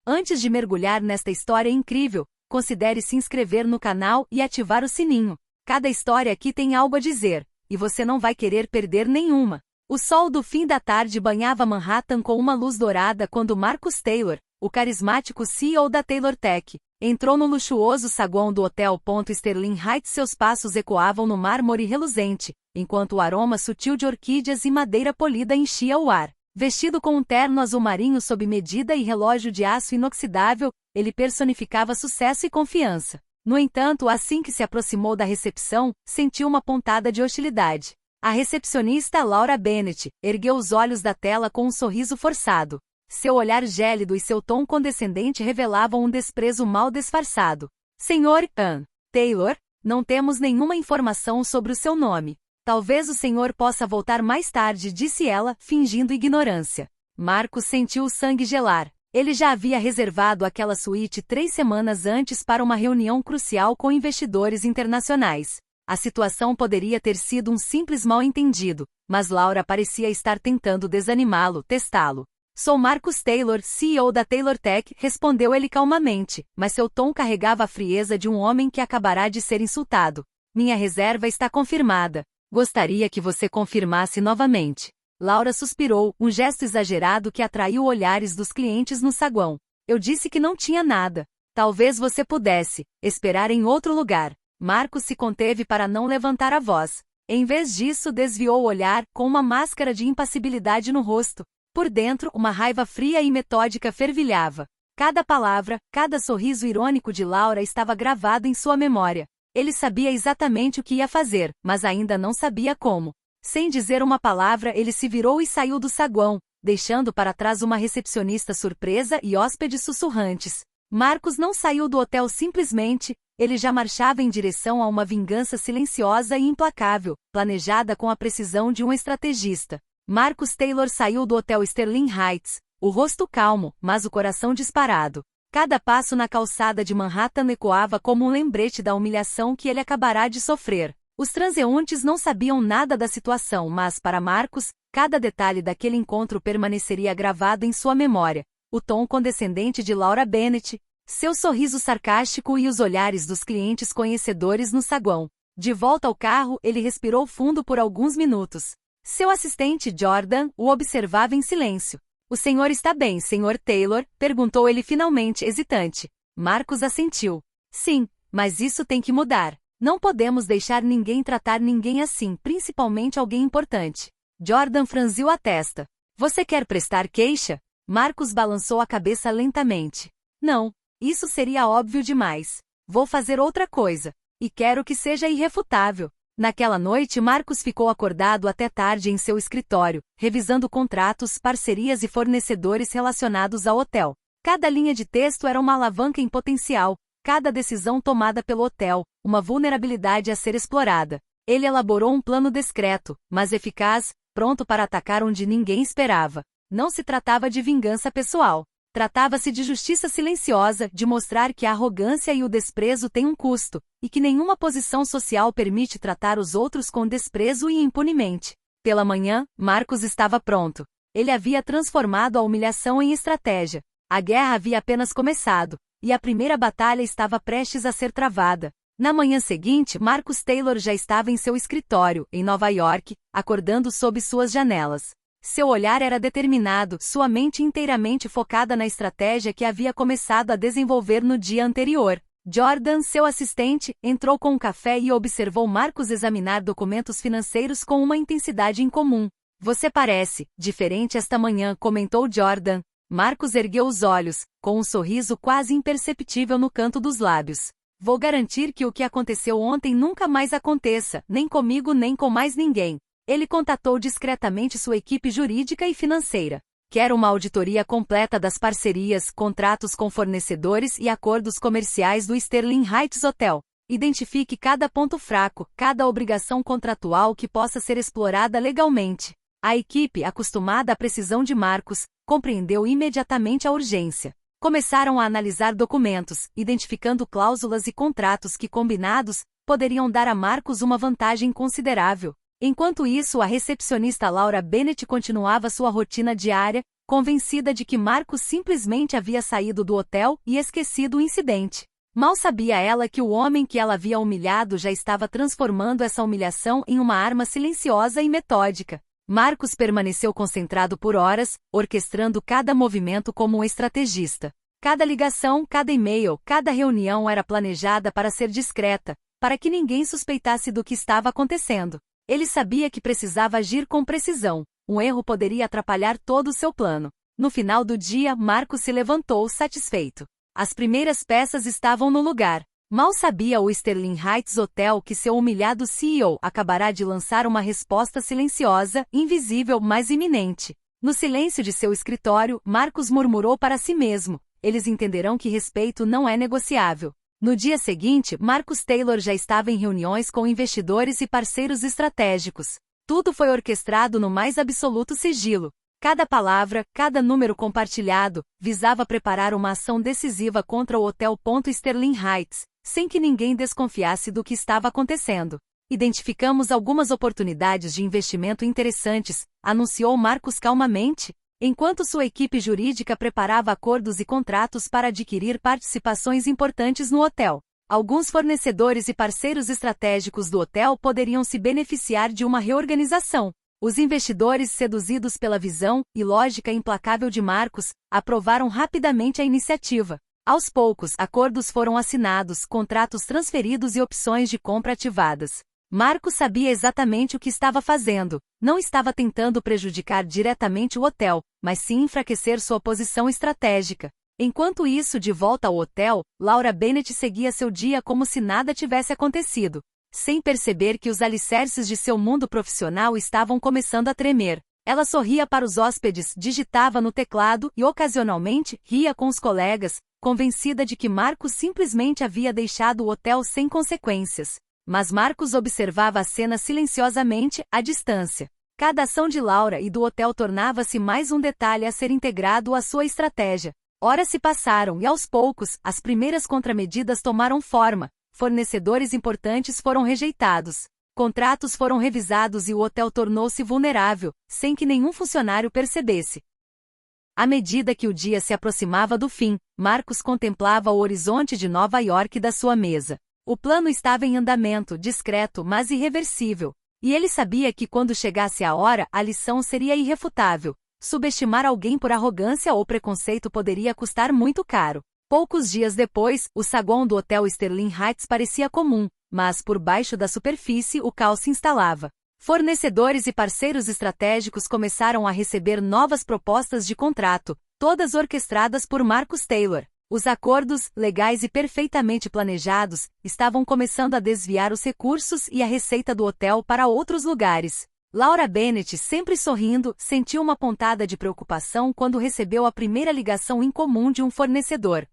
Antes de mergulhar nesta história incrível, considere se inscrever no canal e ativar o sininho. Cada história aqui tem algo a dizer, e você não vai querer perder nenhuma. O sol do fim da tarde banhava Manhattan com uma luz dourada quando Marcus Taylor, o carismático CEO da Taylor Tech, entrou no luxuoso saguão do Hotel Sterling Heights. Seus passos ecoavam no mármore reluzente, enquanto o aroma sutil de orquídeas e madeira polida enchia o ar. Vestido com um terno azul marinho sob medida e relógio de aço inoxidável, ele personificava sucesso e confiança. No entanto, assim que se aproximou da recepção, sentiu uma pontada de hostilidade. A recepcionista Laura Bennett ergueu os olhos da tela com um sorriso forçado. Seu olhar gélido e seu tom condescendente revelavam um desprezo mal disfarçado. Senhor Taylor, não temos nenhuma informação sobre o seu nome. Talvez o senhor possa voltar mais tarde, disse ela, fingindo ignorância. Marcus sentiu o sangue gelar. Ele já havia reservado aquela suíte 3 semanas antes para uma reunião crucial com investidores internacionais. A situação poderia ter sido um simples mal-entendido, mas Laura parecia estar tentando desanimá-lo, testá-lo. Sou Marcus Taylor, CEO da Taylor Tech, respondeu ele calmamente, mas seu tom carregava a frieza de um homem que acabará de ser insultado. Minha reserva está confirmada. Gostaria que você confirmasse novamente. Laura suspirou, um gesto exagerado que atraiu olhares dos clientes no saguão. Eu disse que não tinha nada. Talvez você pudesse esperar em outro lugar. Marcus se conteve para não levantar a voz. Em vez disso, desviou o olhar, com uma máscara de impassibilidade no rosto. Por dentro, uma raiva fria e metódica fervilhava. Cada palavra, cada sorriso irônico de Laura estava gravado em sua memória. Ele sabia exatamente o que ia fazer, mas ainda não sabia como. Sem dizer uma palavra, ele se virou e saiu do saguão, deixando para trás uma recepcionista surpresa e hóspedes sussurrantes. Marcus não saiu do hotel simplesmente, ele já marchava em direção a uma vingança silenciosa e implacável, planejada com a precisão de um estrategista. Marcus Taylor saiu do Hotel Sterling Heights, o rosto calmo, mas o coração disparado. Cada passo na calçada de Manhattan ecoava como um lembrete da humilhação que ele acabará de sofrer. Os transeuntes não sabiam nada da situação, mas, para Marcus, cada detalhe daquele encontro permaneceria gravado em sua memória. O tom condescendente de Laura Bennett, seu sorriso sarcástico e os olhares dos clientes conhecedores no saguão. De volta ao carro, ele respirou fundo por alguns minutos. Seu assistente Jordan o observava em silêncio. O senhor está bem, Sr. Taylor? Perguntou ele finalmente, hesitante. Marcus assentiu. Sim, mas isso tem que mudar. Não podemos deixar ninguém tratar ninguém assim, principalmente alguém importante. Jordan franziu a testa. Você quer prestar queixa? Marcus balançou a cabeça lentamente. Não, isso seria óbvio demais. Vou fazer outra coisa. E quero que seja irrefutável. Naquela noite, Marcus ficou acordado até tarde em seu escritório, revisando contratos, parcerias e fornecedores relacionados ao hotel. Cada linha de texto era uma alavanca em potencial, cada decisão tomada pelo hotel, uma vulnerabilidade a ser explorada. Ele elaborou um plano discreto, mas eficaz, pronto para atacar onde ninguém esperava. Não se tratava de vingança pessoal. Tratava-se de justiça silenciosa, de mostrar que a arrogância e o desprezo têm um custo, e que nenhuma posição social permite tratar os outros com desprezo e impunemente. Pela manhã, Marcus estava pronto. Ele havia transformado a humilhação em estratégia. A guerra havia apenas começado, e a primeira batalha estava prestes a ser travada. Na manhã seguinte, Marcus Taylor já estava em seu escritório, em Nova York, acordando sob suas janelas. Seu olhar era determinado, sua mente inteiramente focada na estratégia que havia começado a desenvolver no dia anterior. Jordan, seu assistente, entrou com um café e observou Marcus examinar documentos financeiros com uma intensidade incomum. Você parece diferente esta manhã, comentou Jordan. Marcus ergueu os olhos, com um sorriso quase imperceptível no canto dos lábios. Vou garantir que o que aconteceu ontem nunca mais aconteça, nem comigo nem com mais ninguém. Ele contatou discretamente sua equipe jurídica e financeira. Quero uma auditoria completa das parcerias, contratos com fornecedores e acordos comerciais do Sterling Heights Hotel. Identifique cada ponto fraco, cada obrigação contratual que possa ser explorada legalmente. A equipe, acostumada à precisão de Marcus, compreendeu imediatamente a urgência. Começaram a analisar documentos, identificando cláusulas e contratos que, combinados, poderiam dar a Marcus uma vantagem considerável. Enquanto isso, a recepcionista Laura Bennett continuava sua rotina diária, convencida de que Marcos simplesmente havia saído do hotel e esquecido o incidente. Mal sabia ela que o homem que ela havia humilhado já estava transformando essa humilhação em uma arma silenciosa e metódica. Marcos permaneceu concentrado por horas, orquestrando cada movimento como um estrategista. Cada ligação, cada e-mail, cada reunião era planejada para ser discreta, para que ninguém suspeitasse do que estava acontecendo. Ele sabia que precisava agir com precisão. Um erro poderia atrapalhar todo o seu plano. No final do dia, Marcos se levantou satisfeito. As primeiras peças estavam no lugar. Mal sabia o Sterling Heights Hotel que seu humilhado CEO acabará de lançar uma resposta silenciosa, invisível, mas iminente. No silêncio de seu escritório, Marcos murmurou para si mesmo: eles entenderão que respeito não é negociável. No dia seguinte, Marcus Taylor já estava em reuniões com investidores e parceiros estratégicos. Tudo foi orquestrado no mais absoluto sigilo. Cada palavra, cada número compartilhado, visava preparar uma ação decisiva contra o Hotel Sterling Heights, sem que ninguém desconfiasse do que estava acontecendo. Identificamos algumas oportunidades de investimento interessantes, anunciou Marcos calmamente, enquanto sua equipe jurídica preparava acordos e contratos para adquirir participações importantes no hotel. Alguns fornecedores e parceiros estratégicos do hotel poderiam se beneficiar de uma reorganização. Os investidores, seduzidos pela visão e lógica implacável de Marcos, aprovaram rapidamente a iniciativa. Aos poucos, acordos foram assinados, contratos transferidos e opções de compra ativadas. Marcos sabia exatamente o que estava fazendo. Não estava tentando prejudicar diretamente o hotel, mas sim enfraquecer sua posição estratégica. Enquanto isso, de volta ao hotel, Laura Bennett seguia seu dia como se nada tivesse acontecido, sem perceber que os alicerces de seu mundo profissional estavam começando a tremer. Ela sorria para os hóspedes, digitava no teclado e, ocasionalmente, ria com os colegas, convencida de que Marcos simplesmente havia deixado o hotel sem consequências. Mas Marcos observava a cena silenciosamente, à distância. Cada ação de Laura e do hotel tornava-se mais um detalhe a ser integrado à sua estratégia. Horas se passaram e, aos poucos, as primeiras contramedidas tomaram forma. Fornecedores importantes foram rejeitados. Contratos foram revisados e o hotel tornou-se vulnerável, sem que nenhum funcionário percebesse. À medida que o dia se aproximava do fim, Marcos contemplava o horizonte de Nova York da sua mesa. O plano estava em andamento, discreto, mas irreversível. E ele sabia que quando chegasse a hora, a lição seria irrefutável. Subestimar alguém por arrogância ou preconceito poderia custar muito caro. Poucos dias depois, o saguão do Hotel Sterling Heights parecia comum, mas por baixo da superfície o caos se instalava. Fornecedores e parceiros estratégicos começaram a receber novas propostas de contrato, todas orquestradas por Marcus Taylor. Os acordos, legais e perfeitamente planejados, estavam começando a desviar os recursos e a receita do hotel para outros lugares. Laura Bennett, sempre sorrindo, sentiu uma pontada de preocupação quando recebeu a primeira ligação incomum de um fornecedor.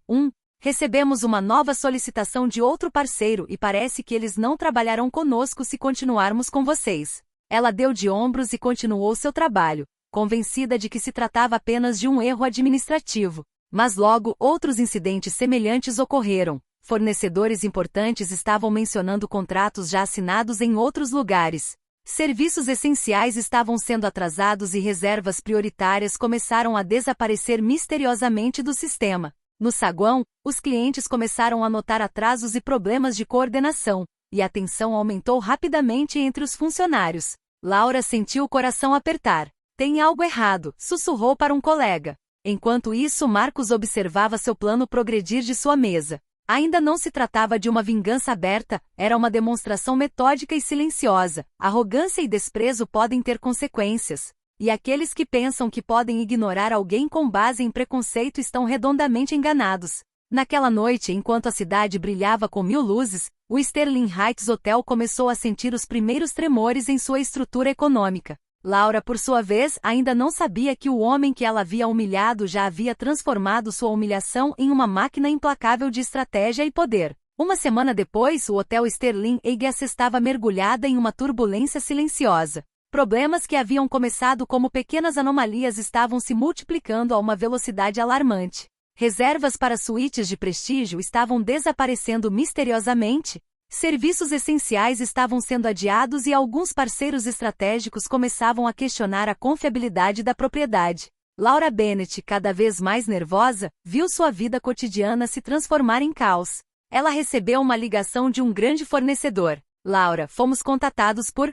Recebemos uma nova solicitação de outro parceiro e parece que eles não trabalharão conosco se continuarmos com vocês. Ela deu de ombros e continuou seu trabalho, convencida de que se tratava apenas de um erro administrativo. Mas logo, outros incidentes semelhantes ocorreram. Fornecedores importantes estavam mencionando contratos já assinados em outros lugares. Serviços essenciais estavam sendo atrasados e reservas prioritárias começaram a desaparecer misteriosamente do sistema. No saguão, os clientes começaram a notar atrasos e problemas de coordenação, e a tensão aumentou rapidamente entre os funcionários. Laura sentiu o coração apertar. Tem algo errado, sussurrou para um colega. Enquanto isso, Marcos observava seu plano progredir de sua mesa. Ainda não se tratava de uma vingança aberta, era uma demonstração metódica e silenciosa. Arrogância e desprezo podem ter consequências. E aqueles que pensam que podem ignorar alguém com base em preconceito estão redondamente enganados. Naquela noite, enquanto a cidade brilhava com 1000 luzes, o Sterling Heights Hotel começou a sentir os primeiros tremores em sua estrutura econômica. Laura, por sua vez, ainda não sabia que o homem que ela havia humilhado já havia transformado sua humilhação em uma máquina implacável de estratégia e poder. Uma semana depois, o Hotel Sterling Heights estava mergulhada em uma turbulência silenciosa. Problemas que haviam começado como pequenas anomalias estavam se multiplicando a uma velocidade alarmante. Reservas para suítes de prestígio estavam desaparecendo misteriosamente. Serviços essenciais estavam sendo adiados e alguns parceiros estratégicos começavam a questionar a confiabilidade da propriedade. Laura Bennett, cada vez mais nervosa, viu sua vida cotidiana se transformar em caos. Ela recebeu uma ligação de um grande fornecedor. Laura, fomos contatados por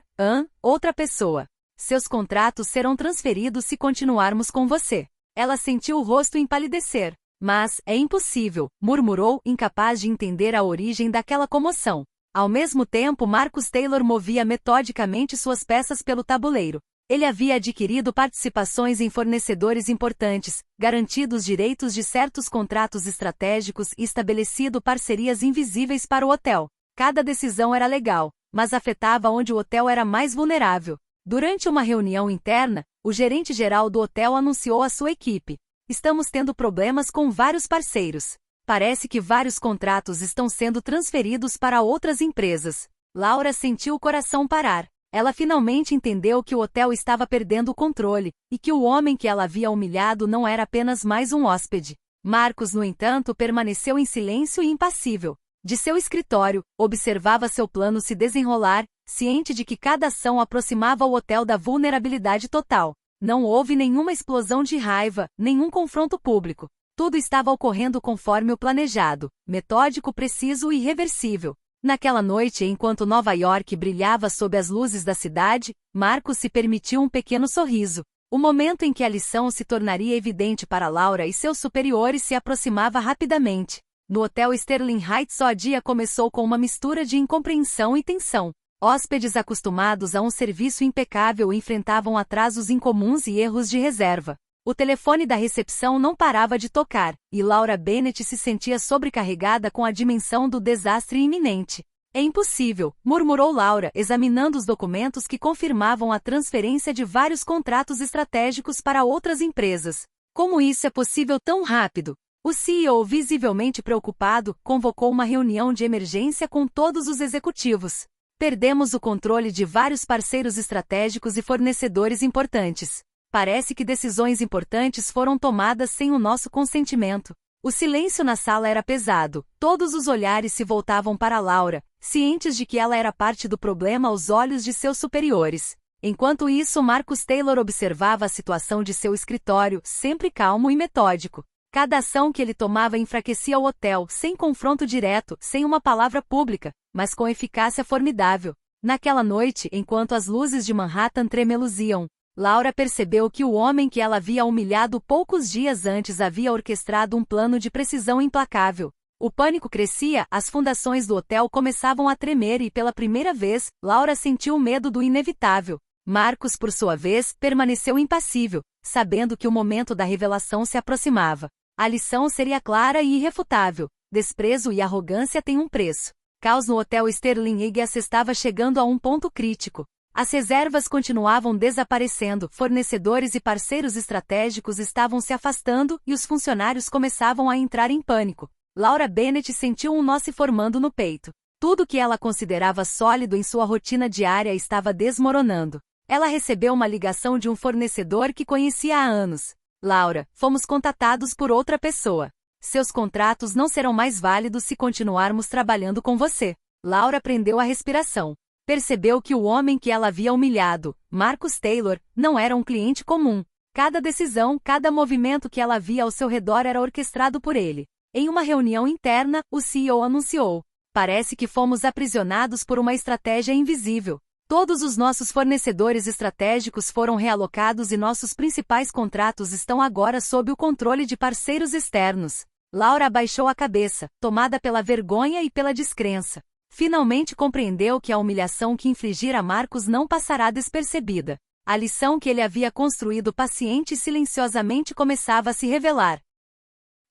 outra pessoa. Seus contratos serão transferidos se continuarmos com você. Ela sentiu o rosto empalidecer. Mas, é impossível, murmurou, incapaz de entender a origem daquela comoção. Ao mesmo tempo, Marcus Taylor movia metodicamente suas peças pelo tabuleiro. Ele havia adquirido participações em fornecedores importantes, garantido os direitos de certos contratos estratégicos e estabelecido parcerias invisíveis para o hotel. Cada decisão era legal, mas afetava onde o hotel era mais vulnerável. Durante uma reunião interna, o gerente-geral do hotel anunciou à sua equipe: estamos tendo problemas com vários parceiros. Parece que vários contratos estão sendo transferidos para outras empresas. Laura sentiu o coração parar. Ela finalmente entendeu que o hotel estava perdendo o controle, e que o homem que ela havia humilhado não era apenas mais um hóspede. Marcus, no entanto, permaneceu em silêncio e impassível. De seu escritório, observava seu plano se desenrolar, ciente de que cada ação aproximava o hotel da vulnerabilidade total. Não houve nenhuma explosão de raiva, nenhum confronto público. Tudo estava ocorrendo conforme o planejado, metódico, preciso e irreversível. Naquela noite, enquanto Nova York brilhava sob as luzes da cidade, Marcus se permitiu um pequeno sorriso. O momento em que a lição se tornaria evidente para Laura e seus superiores se aproximava rapidamente. No hotel Sterling Heights, o dia começou com uma mistura de incompreensão e tensão. Hóspedes acostumados a um serviço impecável enfrentavam atrasos incomuns e erros de reserva. O telefone da recepção não parava de tocar, e Laura Bennett se sentia sobrecarregada com a dimensão do desastre iminente. É impossível, murmurou Laura, examinando os documentos que confirmavam a transferência de vários contratos estratégicos para outras empresas. Como isso é possível tão rápido? O CEO, visivelmente preocupado, convocou uma reunião de emergência com todos os executivos. Perdemos o controle de vários parceiros estratégicos e fornecedores importantes. Parece que decisões importantes foram tomadas sem o nosso consentimento. O silêncio na sala era pesado, todos os olhares se voltavam para Laura, cientes de que ela era parte do problema aos olhos de seus superiores. Enquanto isso, Marcus Taylor observava a situação de seu escritório, sempre calmo e metódico. Cada ação que ele tomava enfraquecia o hotel, sem confronto direto, sem uma palavra pública, mas com eficácia formidável. Naquela noite, enquanto as luzes de Manhattan tremeluziam, Laura percebeu que o homem que ela havia humilhado poucos dias antes havia orquestrado um plano de precisão implacável. O pânico crescia, as fundações do hotel começavam a tremer e, pela primeira vez, Laura sentiu o medo do inevitável. Marcus, por sua vez, permaneceu impassível, sabendo que o momento da revelação se aproximava. A lição seria clara e irrefutável: desprezo e arrogância têm um preço. Caos no hotel Sterling Heights estava chegando a um ponto crítico. As reservas continuavam desaparecendo, fornecedores e parceiros estratégicos estavam se afastando e os funcionários começavam a entrar em pânico. Laura Bennett sentiu um nó se formando no peito. Tudo que ela considerava sólido em sua rotina diária estava desmoronando. Ela recebeu uma ligação de um fornecedor que conhecia há anos. Laura, fomos contatados por outra pessoa. Seus contratos não serão mais válidos se continuarmos trabalhando com você. Laura prendeu a respiração. Percebeu que o homem que ela havia humilhado, Marcus Taylor, não era um cliente comum. Cada decisão, cada movimento que ela via ao seu redor era orquestrado por ele. Em uma reunião interna, o CEO anunciou: parece que fomos aprisionados por uma estratégia invisível. Todos os nossos fornecedores estratégicos foram realocados e nossos principais contratos estão agora sob o controle de parceiros externos. Laura abaixou a cabeça, tomada pela vergonha e pela descrença. Finalmente compreendeu que a humilhação que infligira a Marcus não passará despercebida. A lição que ele havia construído paciente e silenciosamente começava a se revelar.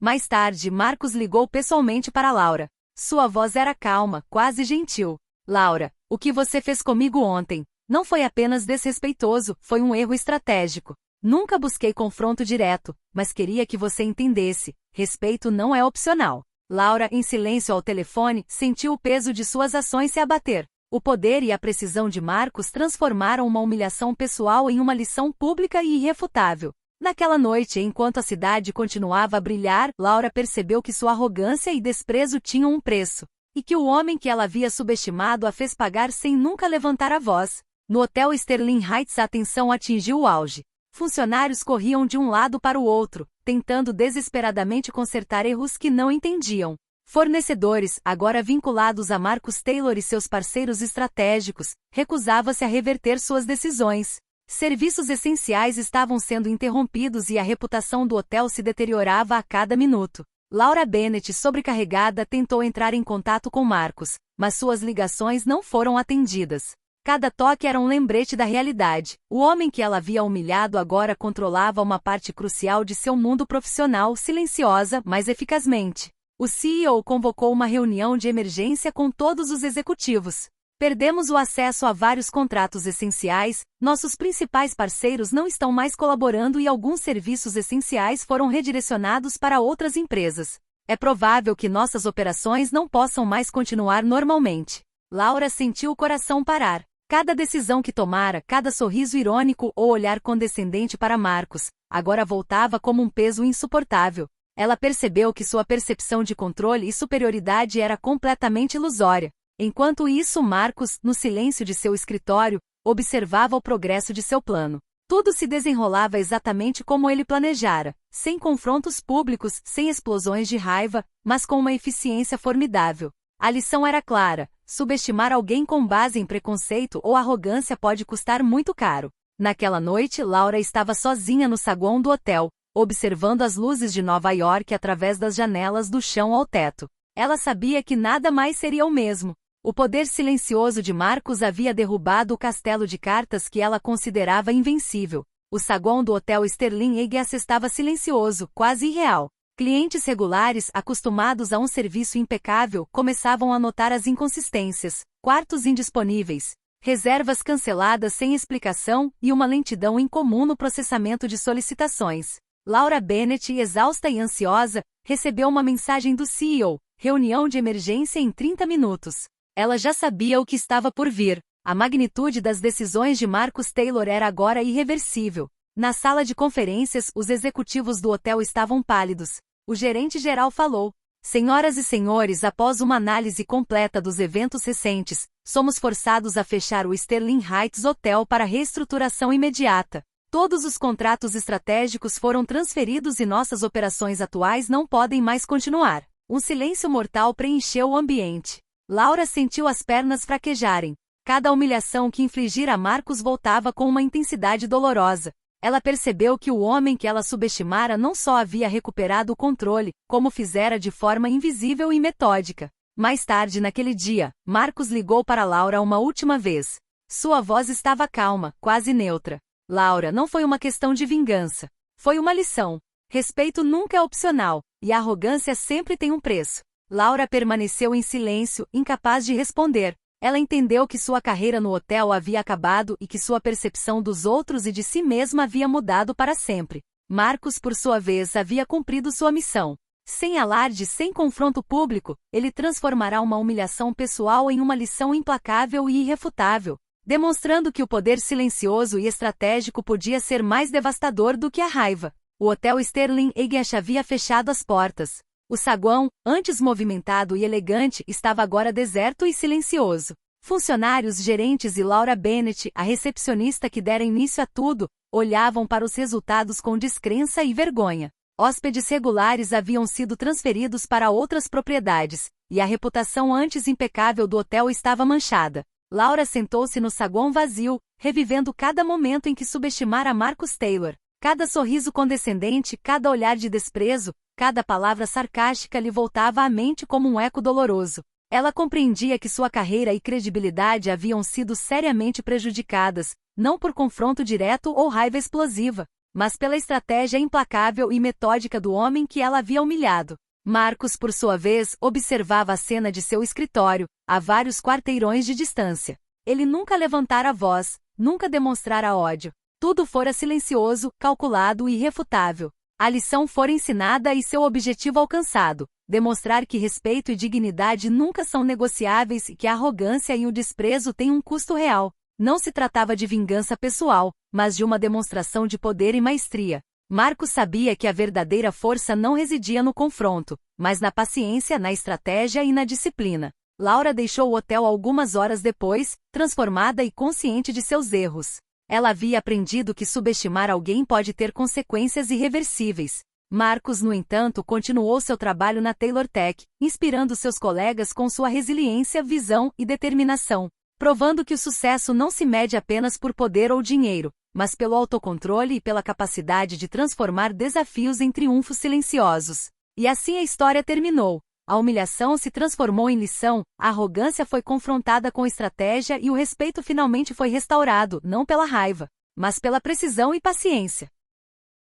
Mais tarde, Marcus ligou pessoalmente para Laura. Sua voz era calma, quase gentil. Laura, o que você fez comigo ontem não foi apenas desrespeitoso, foi um erro estratégico. Nunca busquei confronto direto, mas queria que você entendesse: respeito não é opcional. Laura, em silêncio ao telefone, sentiu o peso de suas ações se abater. O poder e a precisão de Marcus transformaram uma humilhação pessoal em uma lição pública e irrefutável. Naquela noite, enquanto a cidade continuava a brilhar, Laura percebeu que sua arrogância e desprezo tinham um preço, e que o homem que ela havia subestimado a fez pagar sem nunca levantar a voz. No hotel Sterling Heights, a tensão atingiu o auge. Funcionários corriam de um lado para o outro, tentando desesperadamente consertar erros que não entendiam. Fornecedores, agora vinculados a Marcus Taylor e seus parceiros estratégicos, recusavam-se a reverter suas decisões. Serviços essenciais estavam sendo interrompidos e a reputação do hotel se deteriorava a cada minuto. Laura Bennett, sobrecarregada, tentou entrar em contato com Marcus, mas suas ligações não foram atendidas. Cada toque era um lembrete da realidade. O homem que ela havia humilhado agora controlava uma parte crucial de seu mundo profissional, silenciosa, mas eficazmente. O CEO convocou uma reunião de emergência com todos os executivos. Perdemos o acesso a vários contratos essenciais, nossos principais parceiros não estão mais colaborando e alguns serviços essenciais foram redirecionados para outras empresas. É provável que nossas operações não possam mais continuar normalmente. Laura sentiu o coração parar. Cada decisão que tomara, cada sorriso irônico ou olhar condescendente para Marcus, agora voltava como um peso insuportável. Ela percebeu que sua percepção de controle e superioridade era completamente ilusória. Enquanto isso, Marcus, no silêncio de seu escritório, observava o progresso de seu plano. Tudo se desenrolava exatamente como ele planejara, sem confrontos públicos, sem explosões de raiva, mas com uma eficiência formidável. A lição era clara: subestimar alguém com base em preconceito ou arrogância pode custar muito caro. Naquela noite, Laura estava sozinha no saguão do hotel, observando as luzes de Nova York através das janelas do chão ao teto. Ela sabia que nada mais seria o mesmo. O poder silencioso de Marcus havia derrubado o castelo de cartas que ela considerava invencível. O saguão do Hotel Sterling Eggs estava silencioso, quase irreal. Clientes regulares, acostumados a um serviço impecável, começavam a notar as inconsistências, quartos indisponíveis, reservas canceladas sem explicação e uma lentidão incomum no processamento de solicitações. Laura Bennett, exausta e ansiosa, recebeu uma mensagem do CEO: reunião de emergência em 30 minutos. Ela já sabia o que estava por vir. A magnitude das decisões de Marcus Taylor era agora irreversível. Na sala de conferências, os executivos do hotel estavam pálidos. O gerente-geral falou: senhoras e senhores, após uma análise completa dos eventos recentes, somos forçados a fechar o Sterling Heights Hotel para reestruturação imediata. Todos os contratos estratégicos foram transferidos e nossas operações atuais não podem mais continuar. Um silêncio mortal preencheu o ambiente. Laura sentiu as pernas fraquejarem. Cada humilhação que infligira a Marcus voltava com uma intensidade dolorosa. Ela percebeu que o homem que ela subestimara não só havia recuperado o controle, como fizera de forma invisível e metódica. Mais tarde naquele dia, Marcus ligou para Laura uma última vez. Sua voz estava calma, quase neutra. Laura, não foi uma questão de vingança. Foi uma lição. Respeito nunca é opcional, e a arrogância sempre tem um preço. Laura permaneceu em silêncio, incapaz de responder. Ela entendeu que sua carreira no hotel havia acabado e que sua percepção dos outros e de si mesma havia mudado para sempre. Marcus, por sua vez, havia cumprido sua missão. Sem alarde, sem confronto público, ele transformará uma humilhação pessoal em uma lição implacável e irrefutável, demonstrando que o poder silencioso e estratégico podia ser mais devastador do que a raiva. O Hotel Sterling Eggs havia fechado as portas. O saguão, antes movimentado e elegante, estava agora deserto e silencioso. Funcionários, gerentes e Laura Bennett, a recepcionista que dera início a tudo, olhavam para os resultados com descrença e vergonha. Hóspedes regulares haviam sido transferidos para outras propriedades, e a reputação antes impecável do hotel estava manchada. Laura sentou-se no saguão vazio, revivendo cada momento em que subestimara Marcus Taylor. Cada sorriso condescendente, cada olhar de desprezo, cada palavra sarcástica lhe voltava à mente como um eco doloroso. Ela compreendia que sua carreira e credibilidade haviam sido seriamente prejudicadas, não por confronto direto ou raiva explosiva, mas pela estratégia implacável e metódica do homem que ela havia humilhado. Marcus, por sua vez, observava a cena de seu escritório, a vários quarteirões de distância. Ele nunca levantara a voz, nunca demonstrara ódio. Tudo fora silencioso, calculado e irrefutável. A lição fora ensinada e seu objetivo alcançado: demonstrar que respeito e dignidade nunca são negociáveis e que a arrogância e o desprezo têm um custo real. Não se tratava de vingança pessoal, mas de uma demonstração de poder e maestria. Marcus sabia que a verdadeira força não residia no confronto, mas na paciência, na estratégia e na disciplina. Laura deixou o hotel algumas horas depois, transformada e consciente de seus erros. Ela havia aprendido que subestimar alguém pode ter consequências irreversíveis. Marcus, no entanto, continuou seu trabalho na Taylor Tech, inspirando seus colegas com sua resiliência, visão e determinação, provando que o sucesso não se mede apenas por poder ou dinheiro, mas pelo autocontrole e pela capacidade de transformar desafios em triunfos silenciosos. E assim a história terminou. A humilhação se transformou em lição, a arrogância foi confrontada com estratégia e o respeito finalmente foi restaurado, não pela raiva, mas pela precisão e paciência.